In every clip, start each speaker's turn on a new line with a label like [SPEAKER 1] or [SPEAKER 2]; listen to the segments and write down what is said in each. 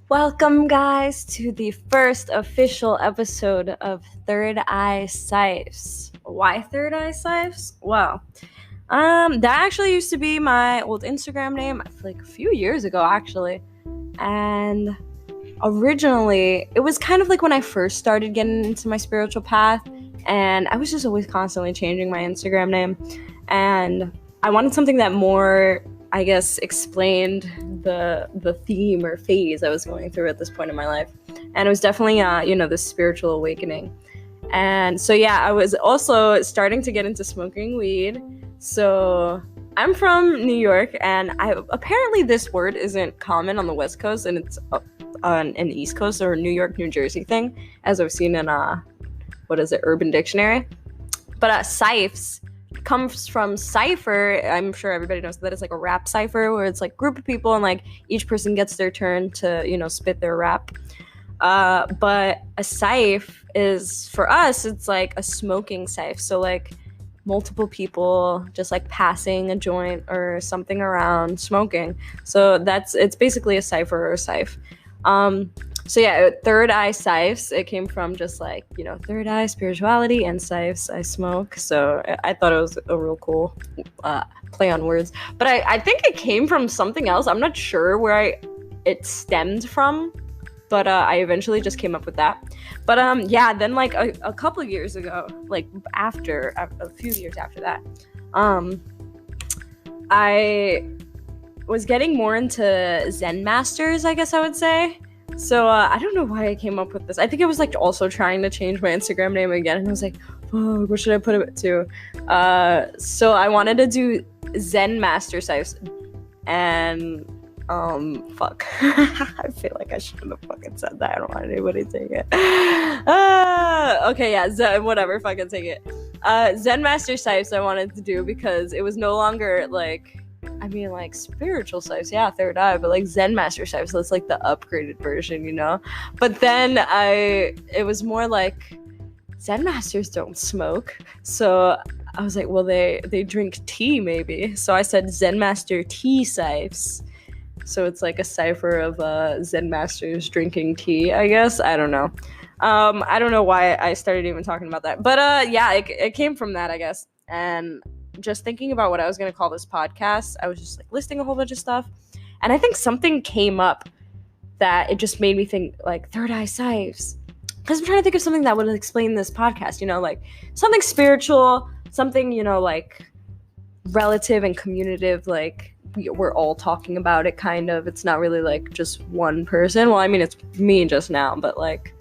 [SPEAKER 1] Welcome, guys, to the first official episode of ThirdEyeCyphs. Why ThirdEyeCyphs? Well, that actually used to be my old Instagram name, like a few years ago, actually. And originally, it was kind of like when I first started getting into my spiritual path, and I was just always constantly changing my Instagram name. And I wanted something that more, I guess, explained the theme or phase I was going through at this point in my life. And it was definitely this spiritual awakening. And so I was also starting to get into smoking weed. So I'm from New York, and apparently this word isn't common on the West Coast, and it's on the East Coast, or New York, New Jersey thing, as I've seen in Urban Dictionary. But cyphs comes from cipher. I'm sure everybody knows that it's like a rap cipher, where it's like a group of people and like each person gets their turn to spit their rap. But a cyph is, for us, it's like a smoking cyph. So like multiple people just like passing a joint or something around smoking. So it's basically a cipher or a cyph. ThirdEyeCyphs, it came from just like, third eye, spirituality, and cyphs, I smoke. So I thought it was a real cool play on words. But I think it came from something else. I'm not sure where it stemmed from, but I eventually just came up with that. But then like a couple of years ago, like after a few years after that, I was getting more into Zen masters, I guess I would say. So I don't know why I came up with this. I think it was like also trying to change my Instagram name again, and I was like, oh, what should I put it to? So I wanted to do Zen Master Cyphs, and fuck. I feel like I shouldn't have fucking said that. I don't want anybody to take it. Okay, yeah, Zen, whatever, fucking take it. Zen Master Cyphs I wanted to do because it was no longer like, spiritual cyphs, yeah, third eye, but like Zen Master Cyphs, so it's like the upgraded version, But then it was more like Zen Masters don't smoke, so I was like, well, they drink tea maybe, so I said Zen Master Tea Cyphs. So it's like a cipher of Zen Masters drinking tea, I guess. I don't know. I don't know why I started even talking about that, but it came from that, I guess. And just thinking about what I was going to call this podcast, I was just like listing a whole bunch of stuff, and I think something came up that it just made me think like ThirdEyeCyphs, because I'm trying to think of something that would explain this podcast, like something spiritual, something, like relative and communicative, like we're all talking about it, kind of. It's not really like just one person. Well, it's me just now, but like,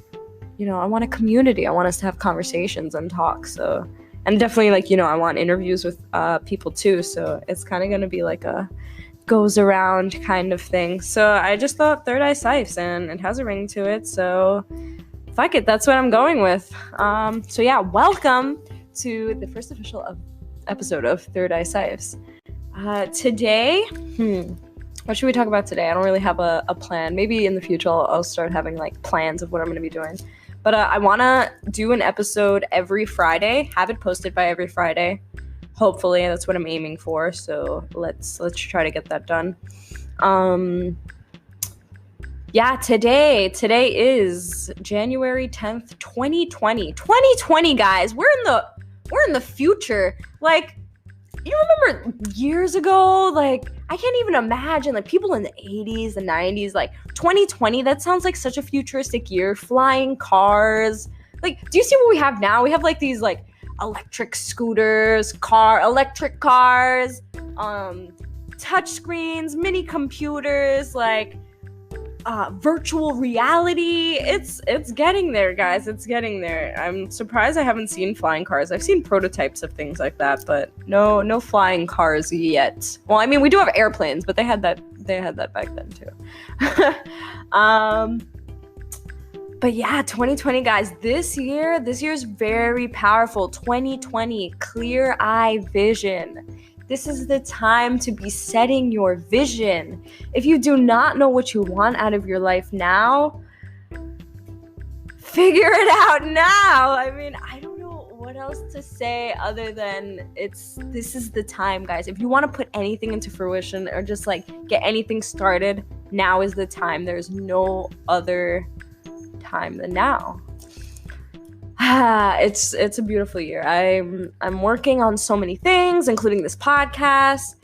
[SPEAKER 1] I want a community. I want us to have conversations and talk. So, and definitely like, I want interviews with people too. So it's kind of going to be like a goes around kind of thing. So I just thought ThirdEyeCyphs, and it has a ring to it. So fuck it. That's what I'm going with. Welcome to the first official episode of ThirdEyeCyphs. Today, what should we talk about today? I don't really have a plan. Maybe in the future I'll start having like plans of what I'm going to be doing. But I want to do an episode every Friday, have it posted by every Friday. Hopefully, that's what I'm aiming for. So let's try to get that done. Today is January 10th, 2020. 2020, guys. We're in the future. Like, you remember years ago, like, I can't even imagine, like, people in the 80s, the 90s, like, 2020, that sounds like such a futuristic year. Flying cars. Like, do you see what we have now? We have, like, these, like, electric scooters, electric cars, touch screens, mini computers, like, virtual reality. It's getting there, guys. It's getting there. I'm surprised I haven't seen flying cars. I've seen prototypes of things like that, but no flying cars yet. Well, we do have airplanes, but they had that back then too. But yeah, 2020, guys. This year's very powerful. 2020, clear eye vision. This is the time to be setting your vision. If you do not know what you want out of your life now, figure it out now. I don't know what else to say other than this is the time, guys. If you want to put anything into fruition or just like get anything started, now is the time. There's no other time than now. It's a beautiful year. I'm working on so many things, including this podcast.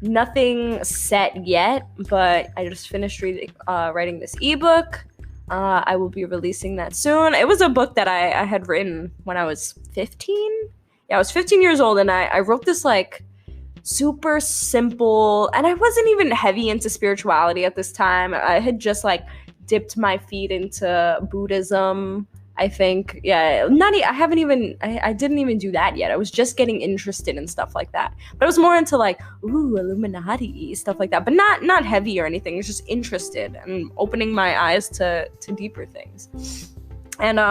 [SPEAKER 1] Nothing set yet, but I just finished writing this ebook. I will be releasing that soon. It was a book that I had written when I was 15. Yeah, I was 15 years old, and I wrote this like super simple, and I wasn't even heavy into spirituality at this time. I had just like dipped my feet into Buddhism, I think. Yeah, I didn't even do that yet. I was just getting interested in stuff like that. But I was more into like, Illuminati, stuff like that. But not heavy or anything. I was just interested and opening my eyes to deeper things. And a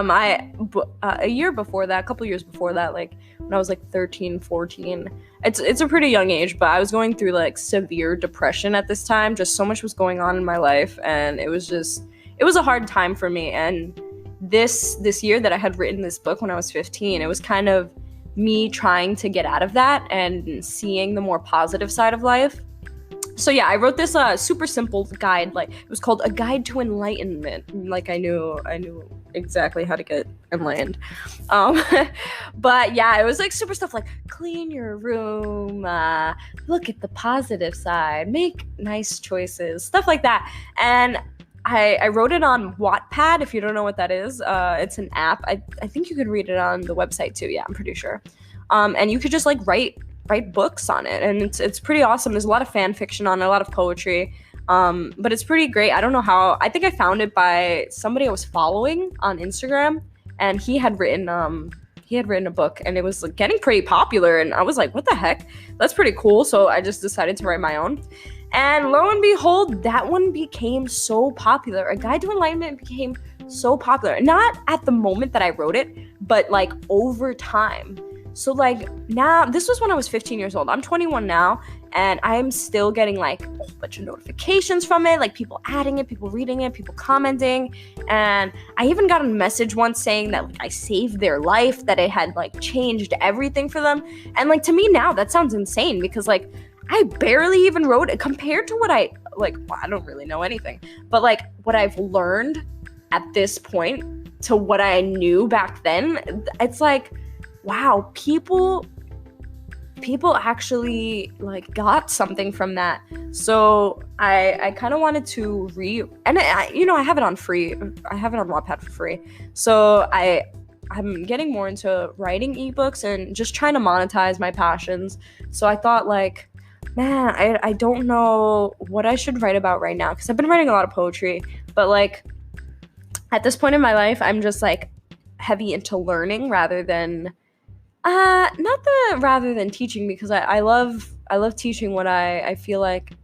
[SPEAKER 1] couple years before that, like when I was like 13, 14, it's a pretty young age, but I was going through like severe depression at this time. Just so much was going on in my life, and it was a hard time for me. And this year that I had written this book when I was 15, it was kind of me trying to get out of that and seeing the more positive side of life. So yeah, I wrote this super simple guide. Like, it was called A Guide to Enlightenment. Like, I knew exactly how to get enlightened. But yeah, it was like super stuff like clean your room, look at the positive side, make nice choices, stuff like that. And I wrote it on Wattpad, if you don't know what that is. It's an app. I think you could read it on the website too. Yeah, I'm pretty sure. And you could just like write books on it, and it's pretty awesome. There's a lot of fan fiction on it, a lot of poetry, but it's pretty great. I don't know how. I think I found it by somebody I was following on Instagram, and he had written a book, and it was like getting pretty popular, and I was like, what the heck, that's pretty cool. So I just decided to write my own, and lo and behold, that one became so popular. A Guide to Enlightenment became so popular, not at the moment that I wrote it, but like over time. So like now, this was when I was 15 years old. I'm 21 now, and I'm still getting like a whole bunch of notifications from it, like people adding it, people reading it, people commenting. And I even got a message once saying that like I saved their life, that it had like changed everything for them. And like, to me now, that sounds insane, because like I barely even wrote it compared to what I don't really know anything, but like what I've learned at this point to what I knew back then, it's like, wow, people actually like got something from that. So I kind of wanted to and I have it on free. I have it on Wattpad for free. So I'm getting more into writing ebooks and just trying to monetize my passions. So I thought like, man, I don't know what I should write about right now, because I've been writing a lot of poetry, but like at this point in my life, I'm just like heavy into learning rather than teaching, because I love teaching what I feel like,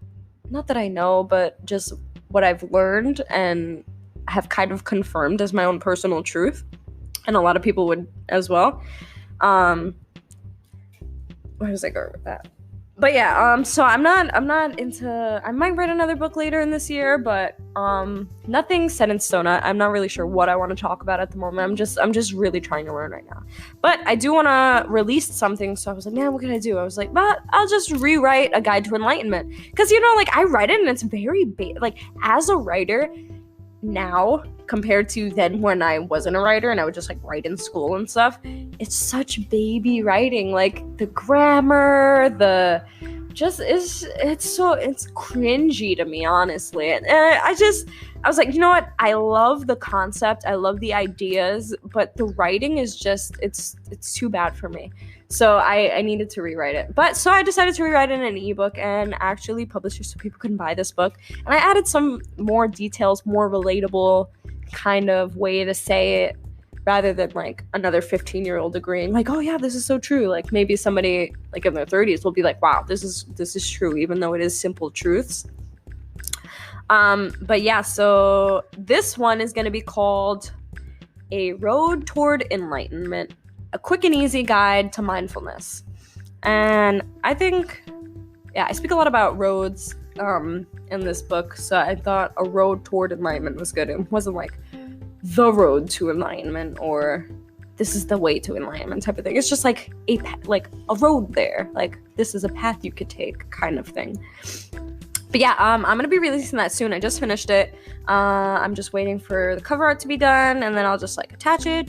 [SPEAKER 1] not that I know, but just what I've learned and have kind of confirmed as my own personal truth, and a lot of people would as well. Where was I going with that? But yeah, so I'm not into, I might write another book later in this year, but nothing set in stone. I'm not really sure what I want to talk about at the moment. I'm just really trying to learn right now. But I do want to release something, so I was like, man, what can I do? I was like, but I'll just rewrite A Guide to Enlightenment, because like I write it and it's very like, as a writer now compared to then when I wasn't a writer and I would just like write in school and stuff, it's such baby writing. Like the grammar, it's cringy to me, honestly. And I was like, you know what? I love the concept, I love the ideas, but the writing is just, it's too bad for me. So I needed to rewrite it. But so I decided to rewrite it in an ebook and actually publish it so people can buy this book. And I added some more details, more relatable kind of way to say it, rather than like another 15-year-old agreeing like, oh yeah, this is so true. Like maybe somebody like in their 30s will be like, wow, this is true, even though it is simple truths. But yeah, so this one is going to be called A Road Toward Enlightenment, a quick and easy guide to mindfulness. And I think, yeah, I speak a lot about roads in this book, so I thought a road toward enlightenment was good. It wasn't like the road to enlightenment or this is the way to enlightenment type of thing. It's just like a road there, like this is a path you could take kind of thing. But yeah, I'm gonna be releasing that soon. I just finished it. I'm just waiting for the cover art to be done, and then I'll just like attach it,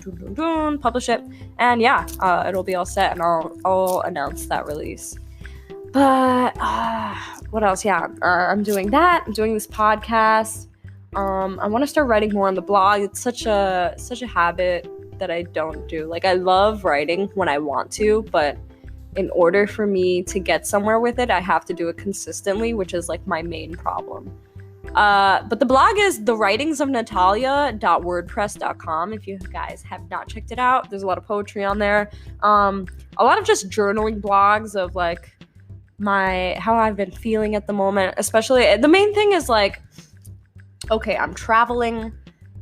[SPEAKER 1] publish it, and yeah, it'll be all set, and I'll announce that release. But what else? Yeah, I'm doing that. I'm doing this podcast. I want to start writing more on the blog. It's such a habit that I don't do. Like, I love writing when I want to, but in order for me to get somewhere with it, I have to do it consistently, which is like my main problem. But the blog is thewritingsofnatalia.wordpress.com. If you guys have not checked it out, there's a lot of poetry on there. A lot of just journaling blogs of like how I've been feeling at the moment. Especially, the main thing is like, okay, I'm traveling.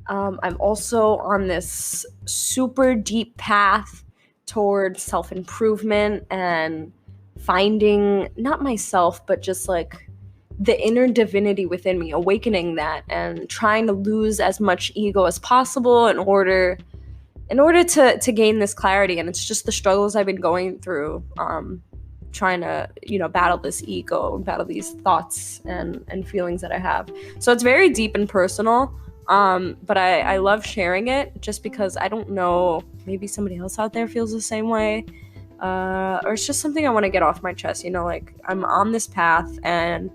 [SPEAKER 1] I'm also on this super deep path towards self-improvement and finding not myself, but just like the inner divinity within me, awakening that, and trying to lose as much ego as possible in order to gain this clarity. And it's just the struggles I've been going through, trying to, battle this ego, battle these thoughts and feelings that I have. So it's very deep and personal. But I love sharing it just because I don't know, maybe somebody else out there feels the same way. Or it's just something I want to get off my chest, like I'm on this path and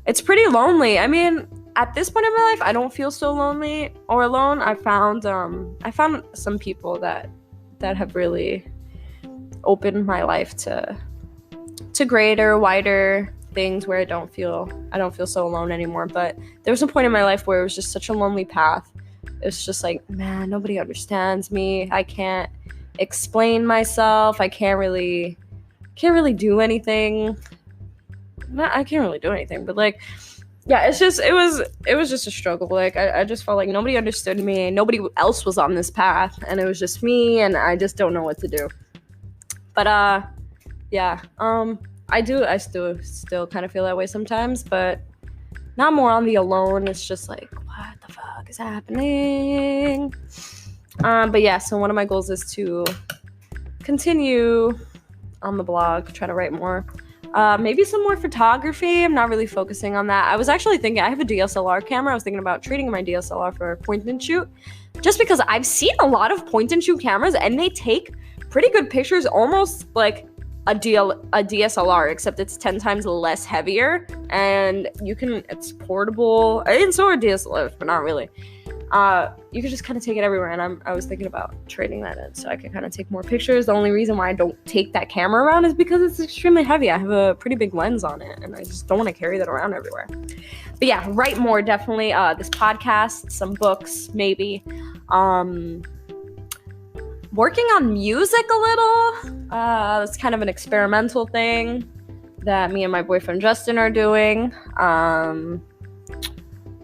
[SPEAKER 1] it's pretty lonely. I mean, at this point in my life, I don't feel so lonely or alone. I found some people that have really opened my life to greater, wider things where I don't feel so alone anymore. But there was a point in my life where it was just such a lonely path. It's just like, man, nobody understands me. I can't explain myself. I can't really do anything. I can't really do anything, but like, yeah, it was just a struggle. Like, I just felt like nobody understood me. Nobody else was on this path, and it was just me, and I just don't know what to do. But yeah, I still kind of feel that way sometimes, but not more on the alone. It's just like, what the fuck is happening? But yeah, so one of my goals is to continue on the blog, try to write more. Maybe some more photography. I'm not really focusing on that. I was actually thinking, I have a DSLR camera. I was thinking about trading my DSLR for a point and shoot, just because I've seen a lot of point and shoot cameras and they take pretty good pictures, almost like a DSLR, except it's 10 times less heavier, and it's portable, and so are DSLRs, but not really. You can just kind of take it everywhere, and I was thinking about trading that in so I can kind of take more pictures. The only reason why I don't take that camera around is because it's extremely heavy. I have a pretty big lens on it, and I just don't want to carry that around everywhere. But yeah, write more, definitely. This podcast, some books, maybe. Working on music a little. It's kind of an experimental thing that me and my boyfriend Justin are doing.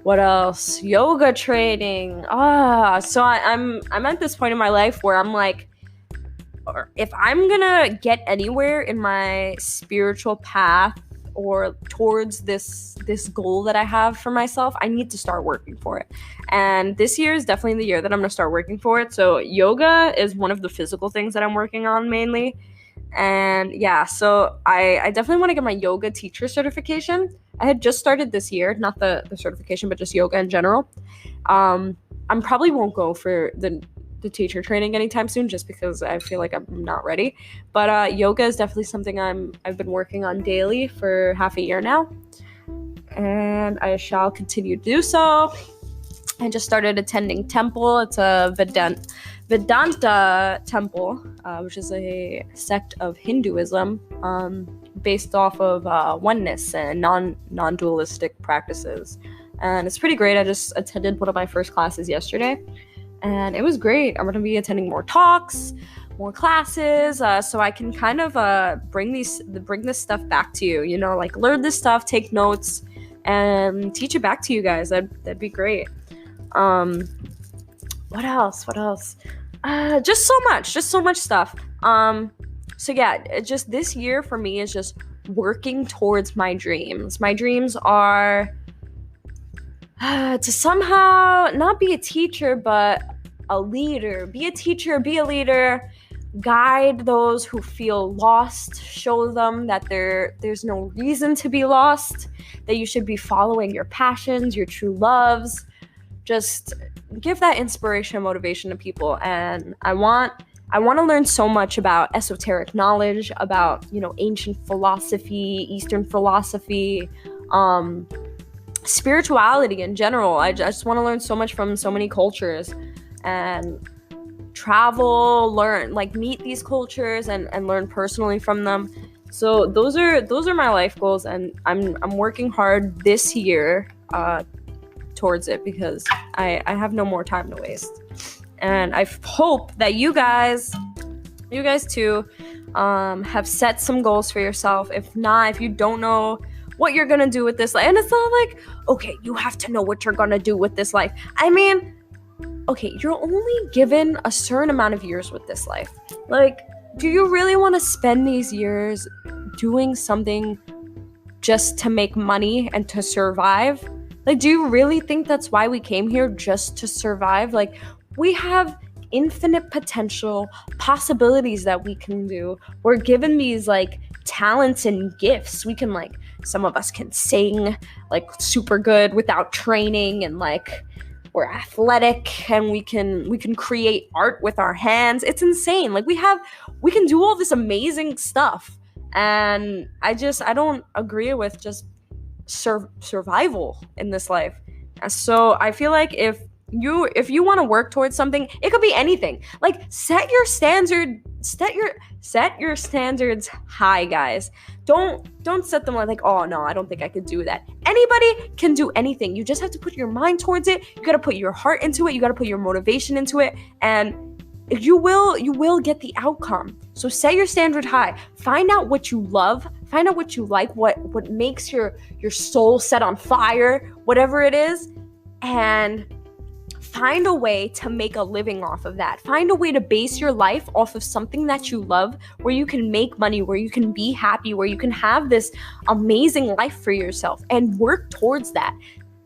[SPEAKER 1] What else? Yoga training. So I'm at this point in my life where I'm like, if I'm gonna get anywhere in my spiritual path or towards this goal that I have for myself, I need to start working for it. And this year is definitely the year that I'm gonna start working for it. So yoga is one of the physical things that I'm working on mainly. And yeah, so I definitely want to get my yoga teacher certification. I had just started this year, not the certification, but just yoga in general. I probably won't go for the teacher training anytime soon, just because I feel like I'm not ready. But yoga is definitely something I've been working on daily for half a year now, and I shall continue to do so. I just started attending temple. It's a Vedanta temple, which is a sect of Hinduism, based off of oneness and non-dualistic practices. And it's pretty great. I just attended one of my first classes yesterday, and it was great. I'm going to be attending more talks, more classes, so I can kind of bring this stuff back to you, like learn this stuff, take notes, and teach it back to you guys. That'd be great. What else? Just so much stuff. So yeah, just this year for me is just working towards my dreams. My dreams are to somehow not be a teacher, but a leader. Be a teacher, be a leader, guide those who feel lost, show them that there's no reason to be lost, that you should be following your passions, your true loves. Just give that inspiration and motivation to people. And I want to learn so much about esoteric knowledge, about, ancient philosophy, Eastern philosophy, spirituality in general. I just want to learn so much from so many cultures and travel, learn, meet these cultures and learn personally from them. So those are my life goals, and I'm working hard this year towards it, because I have no more time to waste. And I hope that you guys too have set some goals for yourself. If not, if you don't know what you're gonna do with this life, and it's not like, okay, you have to know what you're gonna do with this life. I mean, okay, you're only given a certain amount of years with this life. Do you really want to spend these years doing something just to make money and to survive? Do you really think that's why we came here, just to survive? We have infinite potential, possibilities that we can do. We're given these talents and gifts. We can some of us can sing super good without training, and we're athletic, and we can create art with our hands. It's insane. We can do all this amazing stuff, and I don't agree with just survival in this life. So I feel like if you want to work towards something, it could be anything. Set your standards high, guys. Don't set them oh no, I don't think I could do that. Anybody can do anything. You just have to put your mind towards it. You got to put your heart into it. You got to put your motivation into it, and you will get the outcome. So set your standard high. Find out what you love. Find out what you like, what makes your soul set on fire, whatever it is, and find a way to make a living off of that. Find a way to base your life off of something that you love, where you can make money, where you can be happy, where you can have this amazing life for yourself, and work towards that.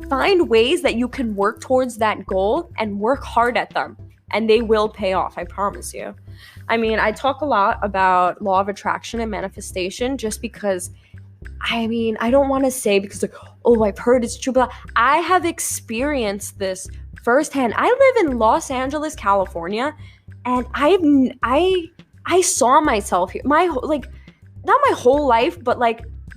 [SPEAKER 1] Find ways that you can work towards that goal and work hard at them, and they will pay off, I promise you. I mean, I talk a lot about law of attraction and manifestation just because, I don't want to say because I've heard it's true, but I have experienced this firsthand. I live in Los Angeles, California, and I saw myself here not my whole life, but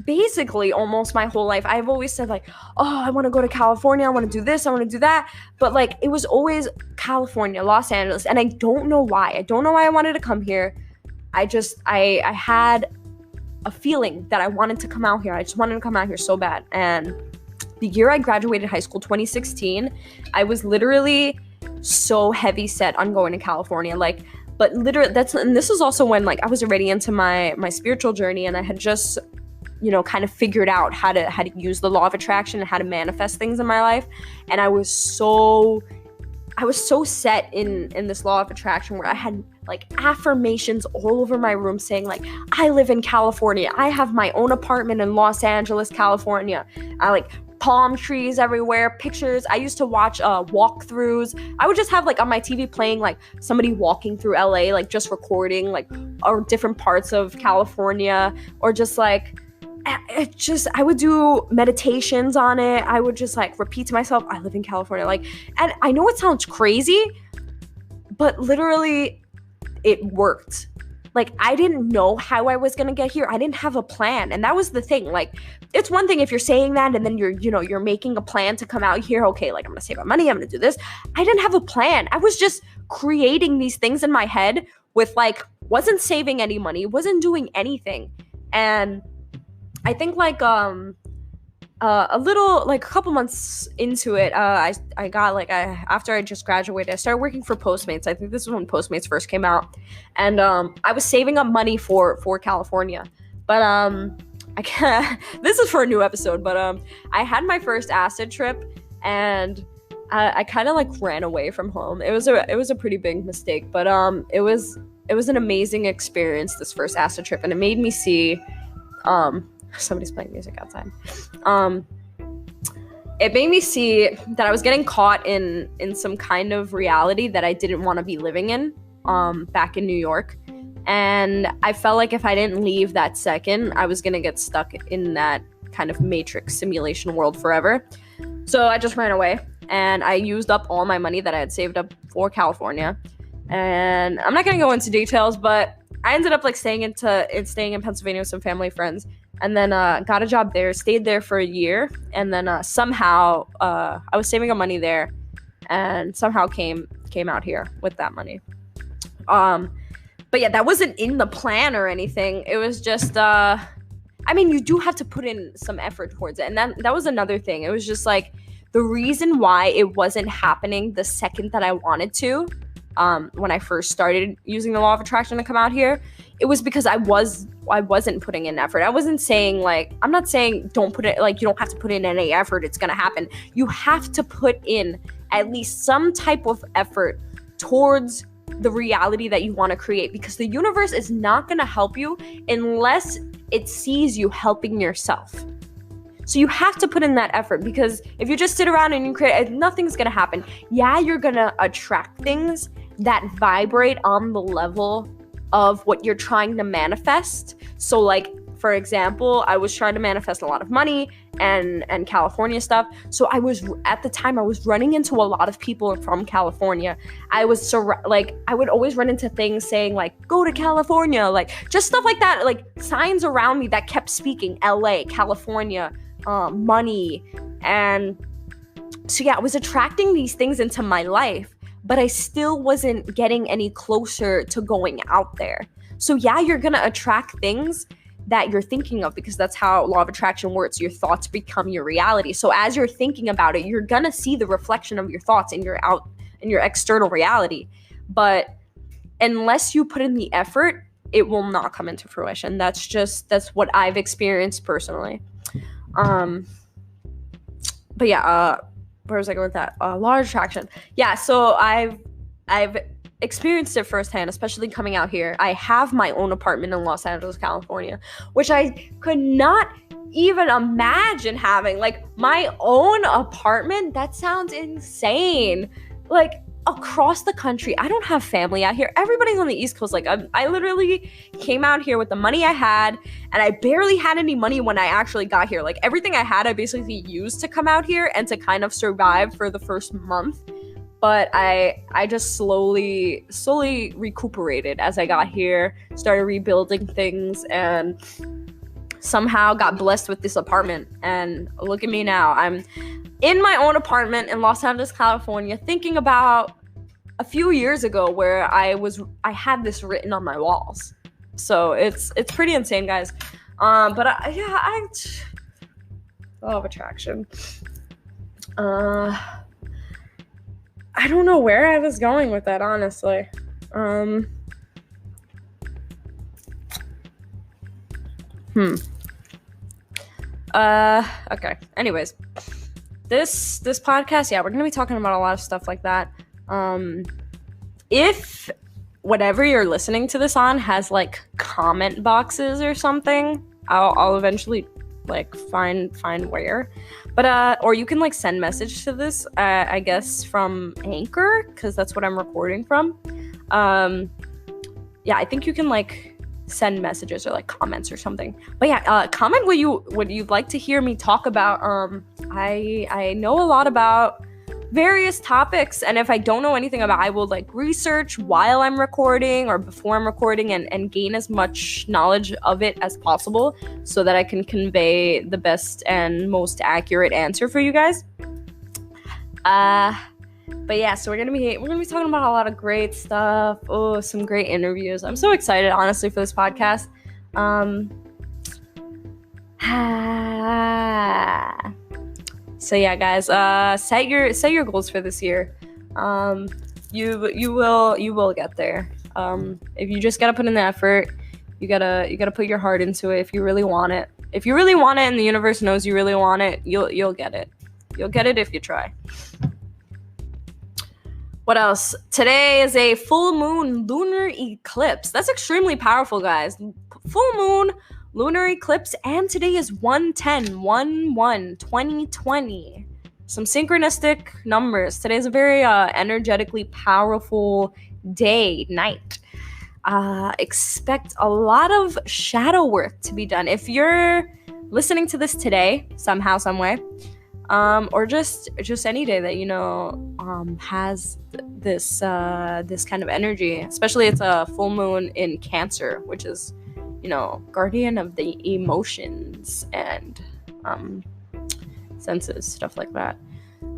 [SPEAKER 1] basically almost my whole life. I've always said I want to go to California, I want to do this, I want to do that, but it was always California, Los Angeles, and I don't know why I wanted to come here. I had a feeling that I wanted to come out here. I just wanted to come out here so bad. And the year I graduated high school, 2016, I was literally so heavy set on going to California. But literally, this is also when I was already into my spiritual journey, and I had just kind of figured out how to use the law of attraction and how to manifest things in my life. And I was so set in this law of attraction, where I had affirmations all over my room saying I live in California, I have my own apartment in Los Angeles, California. I palm trees everywhere, pictures. I used to watch walkthroughs. I would just have on my TV playing somebody walking through LA, just recording or different parts of California, or just I would do meditations on it. I would just repeat to myself, I live in California. And I know it sounds crazy, but literally it worked. I didn't know how I was gonna get here. I didn't have a plan, and that was the thing. It's one thing if you're saying that and then you're making a plan to come out here. Okay, I'm gonna save my money, I'm gonna do this. I didn't have a plan. I was just creating these things in my head with wasn't saving any money, wasn't doing anything. And I think a little a couple months into it, I got after I just graduated, I started working for Postmates. I think this was when Postmates first came out, and I was saving up money for California. But I can't, this is for a new episode. But I had my first acid trip, and I kind of ran away from home. It was a pretty big mistake, but it was an amazing experience, this first acid trip, and it made me see somebody's playing music outside. It made me see that I was getting caught in some kind of reality that I didn't want to be living in back in New York. And I felt like if I didn't leave that second, I was going to get stuck in that kind of matrix simulation world forever. So I just ran away, and I used up all my money that I had saved up for California. And I'm not going to go into details, but I ended up like staying in Pennsylvania with some family friends, and then got a job there, stayed there for a year, and then somehow I was saving up money there, and somehow came out here with that money. But yeah, that wasn't in the plan or anything. It was just I mean, you do have to put in some effort towards it, and that was another thing. It was just like the reason why it wasn't happening the second that I wanted to. When I first started using the law of attraction to come out here, it was because I wasn't putting in effort. I wasn't saying like, I'm not saying don't put it, like you don't have to put in any effort, it's gonna happen. You have to put in at least some type of effort towards the reality that you want to create, because the universe is not gonna help you unless it sees you helping yourself. So you have to put in that effort, because if you just sit around and you create, nothing's gonna happen. Yeah, you're gonna attract things that vibrate on the level of what you're trying to manifest. So like, for example, I was trying to manifest a lot of money and California stuff. So at the time I was running into a lot of people from California. I would always run into things saying like, go to California, like just stuff like that, like signs around me that kept speaking LA, California, money. And so yeah, I was attracting these things into my life, but I still wasn't getting any closer to going out there. So yeah, you're gonna attract things that you're thinking of, because that's how law of attraction works. Your thoughts become your reality. So as you're thinking about it, you're gonna see the reflection of your thoughts in your external reality. But unless you put in the effort, it will not come into fruition. That's what I've experienced personally. But yeah, where was I going with that? Law of attraction. Yeah, so I've experienced it firsthand, especially coming out here. I have my own apartment in Los Angeles, California, which I could not even imagine having. Like, my own apartment? That sounds insane. Like, across the country, I don't have family out here. Everybody's on the East Coast. Like, I literally came out here with the money I had, and I barely had any money when I actually got here. Like, everything I had, I basically used to come out here and to kind of survive for the first month. But I just slowly recuperated as I got here, started rebuilding things, and somehow got blessed with this apartment. And look at me now. I'm in my own apartment in Los Angeles, California, thinking about a few years ago where I had this written on my walls. So it's pretty insane, guys. But I law of attraction. I don't know where I was going with that, honestly. Okay. Anyways, this podcast, yeah, we're gonna be talking about a lot of stuff like that. If whatever you're listening to this on has like comment boxes or something, I'll eventually like find where. But or you can like send message to this, I guess from Anchor, because that's what I'm recording from. Yeah, I think you can like send messages or like comments or something. But yeah, comment what you'd like to hear me talk about. I know a lot about various topics, and if I don't know anything about, I will like research while I'm recording or before I'm recording and gain as much knowledge of it as possible so that I can convey the best and most accurate answer for you guys. But yeah, so we're gonna be talking about a lot of great stuff. Oh, some great interviews. I'm so excited, honestly, for this podcast. So yeah, guys, set your goals for this year. You will get there. If you just gotta put in the effort, you gotta put your heart into it. If you really want it, and the universe knows you really want it, you'll get it. You'll get it if you try. What else? Today is a full moon lunar eclipse. That's extremely powerful, guys. Full moon lunar eclipse, and today is 1/10/2020. Some synchronistic numbers. Today is a very energetically powerful night. expect a lot of shadow work to be done. If you're listening to this today, somehow, some way, or just any day that has this kind of energy, especially it's a full moon in Cancer, which is guardian of the emotions and senses, stuff like that.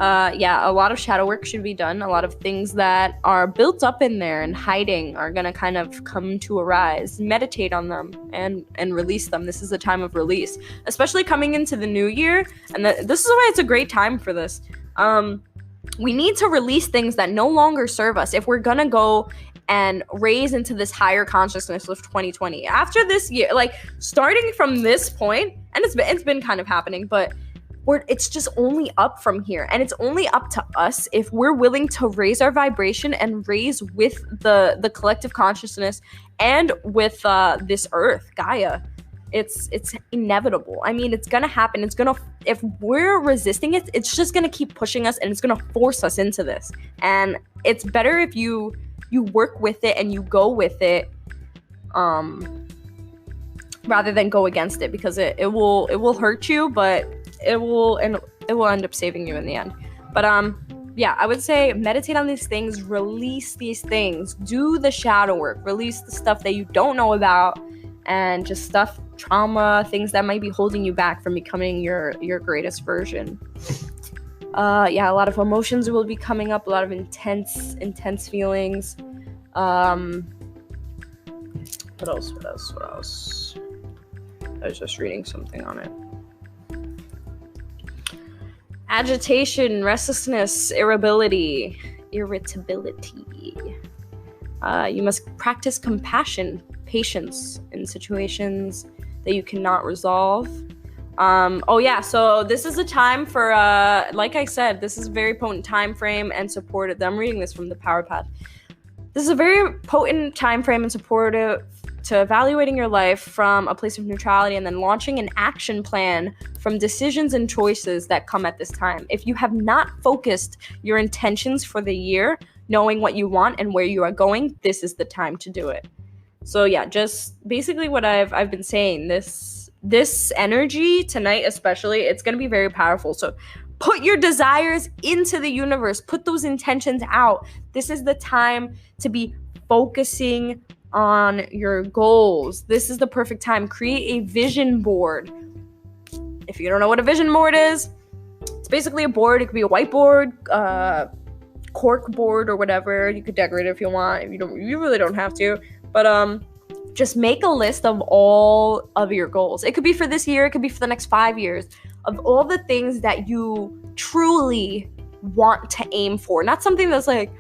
[SPEAKER 1] A lot of shadow work should be done. A lot of things that are built up in there and hiding are gonna kind of come to arise. Meditate on them and release them. This is a time of release, especially coming into the new year. And this is why it's a great time for this. We need to release things that no longer serve us if we're gonna go and raise into this higher consciousness of 2020. After this year, like starting from this point, and it's been kind of happening, but it's just only up from here, and it's only up to us if we're willing to raise our vibration and raise with the collective consciousness and with this earth, Gaia. It's inevitable. I mean, it's gonna happen. If we're resisting it, it's just gonna keep pushing us, and it's gonna force us into this. And it's better if you work with it and you go with it, rather than go against it, because it will hurt you, but it will end up saving you in the end. But I would say meditate on these things, release these things, do the shadow work, release the stuff that you don't know about, and just stuff, trauma, things that might be holding you back from becoming your greatest version. A lot of emotions will be coming up, a lot of intense feelings. What else? I was just reading something on it. Agitation, restlessness, irritability. You must practice compassion, patience in situations that you cannot resolve. So this is a time for, like I said, this is a very potent time frame and supportive. I'm reading this from the Power Path. This is a very potent time frame and supportive to evaluating your life from a place of neutrality, and then launching an action plan from decisions and choices that come at this time. If you have not focused your intentions for the year, knowing what you want and where you are going, this is the time to do it. So just basically what I've been saying, this energy tonight especially, it's going to be very powerful. So put your desires into the universe, put those intentions out. This is the time to be focusing on your goals. This is the perfect time. Create a vision board. If you don't know what a vision board is, it's basically a board. It could be a whiteboard, cork board, or whatever. You could decorate it if you want. You really don't have to. But just make a list of all of your goals. It could be for this year. It could be for the next 5 years. Of all the things that you truly want to aim for. Not something that's like,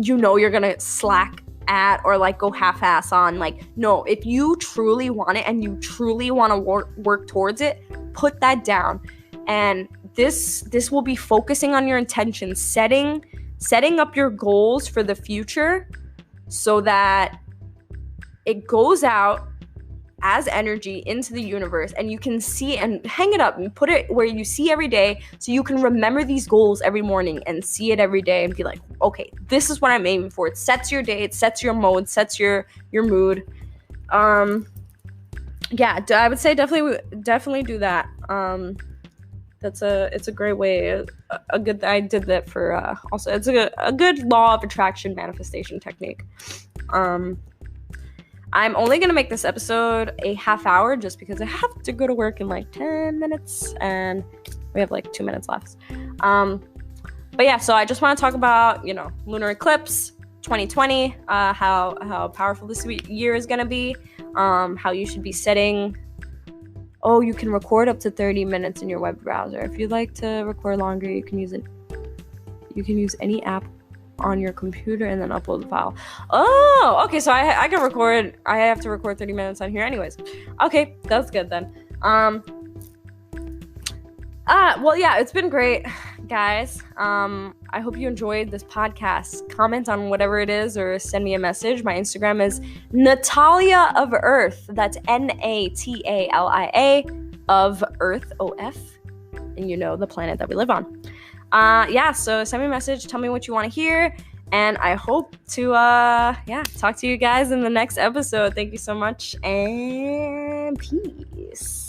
[SPEAKER 1] you're gonna slack at or like go half-ass on. Like, no, if you truly want it and you truly want to work towards it, put that down. And this will be focusing on your intentions, setting up your goals for the future so that it goes out as energy into the universe, and you can see and hang it up and put it where you see every day, so you can remember these goals every morning and see it every day and be like, okay, this is what I'm aiming for. It sets your day, it sets your mode, sets your mood. I would say definitely do that. It's a great way. I did that for also it's a good law of attraction manifestation technique. I'm only going to make this episode a half hour just because I have to go to work in like 10 minutes and we have like 2 minutes left. So I just want to talk about, lunar eclipse 2020, how powerful this year is going to be, how you should be setting. Oh, you can record up to 30 minutes in your web browser. If you'd like to record longer, you can use it. You can use any app on your computer and then upload the file. Oh, okay, so I can record. I have to record 30 minutes on here anyways. Okay, that's good then. It's been great, guys. I hope you enjoyed this podcast. Comment on whatever it is or send me a message. My Instagram is Natalia of Earth. That's Natalia of Earth, OF. And the planet that we live on. So send me a message. Tell me what you want to hear. And I hope to talk to you guys in the next episode. Thank you so much, and peace.